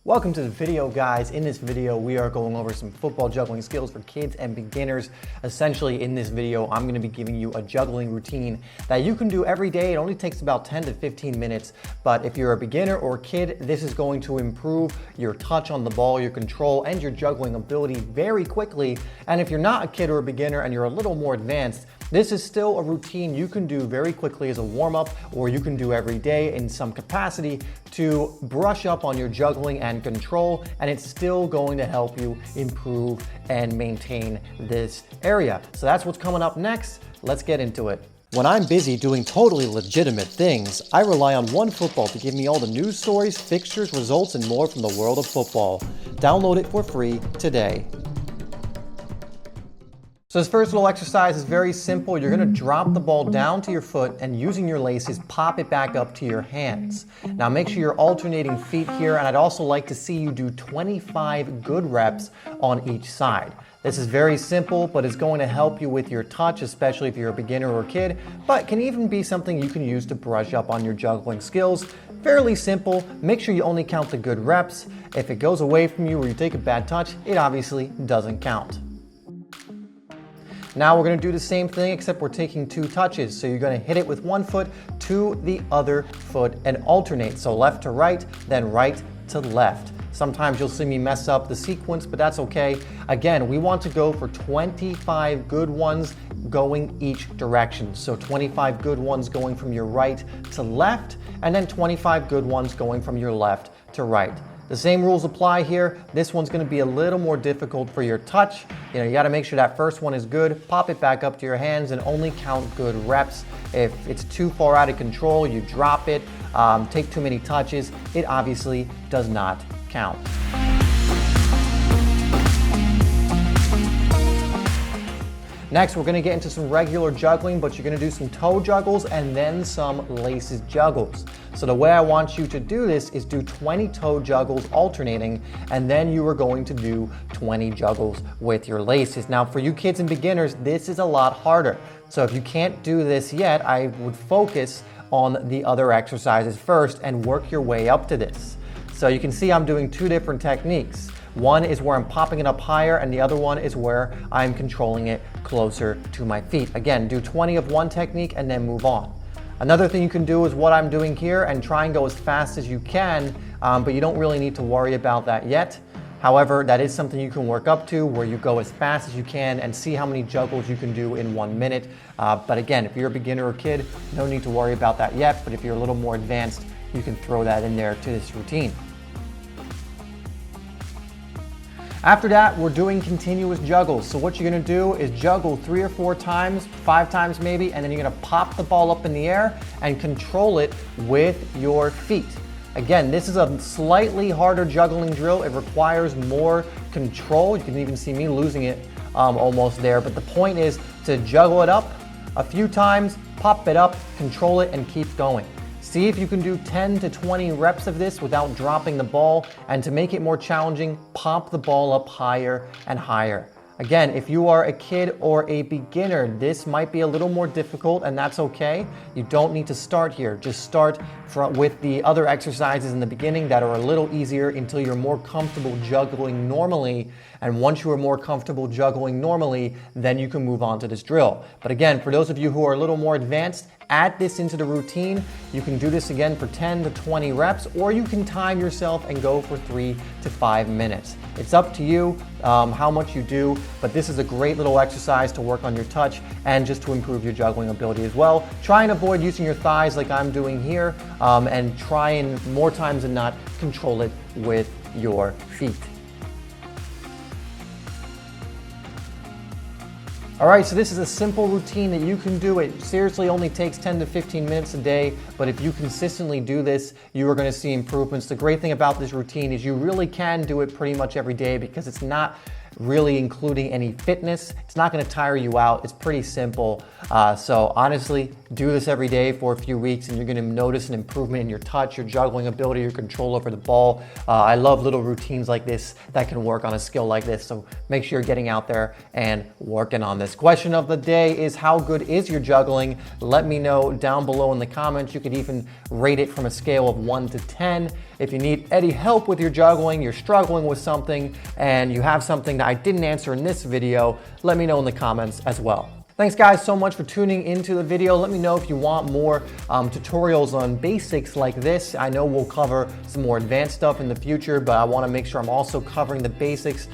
Welcome to the video, guys. In this video, we are going over some football juggling skills for kids and beginners. Essentially, in this video, I'm going to be giving you a juggling routine that you can do every day. It only takes about 10 to 15 minutes, but if you're a beginner or a kid, this is going to improve your touch on the ball, your control, and your juggling ability very quickly. And if you're not a kid or a beginner and you're a little more advanced, this is still a routine you can do very quickly as a warm-up, or you can do every day in some capacity to brush up on your juggling and control, and it's still going to help you improve and maintain this area. So that's what's coming up next. Let's get into it. When I'm busy doing totally legitimate things, I rely on OneFootball to give me all the news stories, fixtures, results, and more from the world of football. Download it for free today. So this first little exercise is very simple. You're gonna drop the ball down to your foot and using your laces, pop it back up to your hands. Now make sure you're alternating feet here, and I'd also like to see you do 25 good reps on each side. This is very simple, but it's going to help you with your touch, especially if you're a beginner or a kid, but can even be something you can use to brush up on your juggling skills. Fairly simple. Make sure you only count the good reps. If it goes away from you or you take a bad touch, it obviously doesn't count. Now we're going to do the same thing, except we're taking two touches. So you're going to hit it with one foot to the other foot and alternate. So left to right, then right to left. Sometimes you'll see me mess up the sequence, but that's okay. Again, we want to go for 25 good ones going each direction. So 25 good ones going from your right to left, and then 25 good ones going from your left to right. The same rules apply here. This one's going to be a little more difficult for your touch. You got to make sure that first one is good. Pop it back up to your hands and only count good reps. If it's too far out of control, you drop it, take too many touches, it obviously does not count. Next, we're going to get into some regular juggling, but you're going to do some toe juggles and then some laces juggles. So the way I want you to do this is do 20 toe juggles alternating, and then you are going to do 20 juggles with your laces. Now, for you kids and beginners, this is a lot harder. So if you can't do this yet, I would focus on the other exercises first and work your way up to this. So you can see I'm doing two different techniques. One is where I'm popping it up higher, and the other one is where I'm controlling it closer to my feet. Again, do 20 of one technique and then move on. Another thing you can do is what I'm doing here and try and go as fast as you can, but you don't really need to worry about that yet. However, that is something you can work up to, where you go as fast as you can and see how many juggles you can do in 1 minute. But again, if you're a beginner or kid, no need to worry about that yet, but if you're a little more advanced, you can throw that in there to this routine. After that, we're doing continuous juggles. So what you're gonna do is juggle 3 or 4 times, 5 times maybe, and then you're gonna pop the ball up in the air and control it with your feet. Again, this is a slightly harder juggling drill. It requires more control. You can even see me losing it almost there, but the point is to juggle it up a few times, pop it up, control it, and keep going. See if you can do 10 to 20 reps of this without dropping the ball, and to make it more challenging, pop the ball up higher and higher. Again, if you are a kid or a beginner, this might be a little more difficult, and that's okay. You don't need to start here. Just start with the other exercises in the beginning that are a little easier until you're more comfortable juggling normally. And once you are more comfortable juggling normally, then you can move on to this drill. But again, for those of you who are a little more advanced, add this into the routine. You can do this again for 10 to 20 reps, or you can time yourself and go for 3 to 5 minutes. It's up to you how much you do, but this is a great little exercise to work on your touch and just to improve your juggling ability as well. Try and avoid using your thighs like I'm doing here, and try and more times than not control it with your feet. All right, so this is a simple routine that you can do. It seriously only takes 10 to 15 minutes a day, but if you consistently do this, you are going to see improvements. The great thing about this routine is you really can do it pretty much every day, because it's not really including any fitness. It's not going to tire you out. It's pretty simple. So honestly, do this every day for a few weeks and you're going to notice an improvement in your touch, your juggling ability, your control over the ball. I love little routines like this that can work on a skill like this. So make sure you're getting out there and working on this. Question of the day is, how good is your juggling? Let me know down below in the comments. You could even rate it from a scale of 1 to 10. If you need any help with your juggling, you're struggling with something, and you have something that I didn't answer in this video, let me know in the comments as well. Thanks guys so much for tuning into the video. Let me know if you want more tutorials on basics like this. I know we'll cover some more advanced stuff in the future, but I want to make sure I'm also covering the basics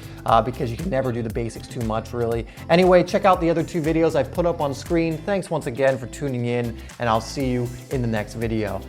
because you can never do the basics too much really. Anyway, check out the other 2 videos I put up on screen. Thanks once again for tuning in, and I'll see you in the next video.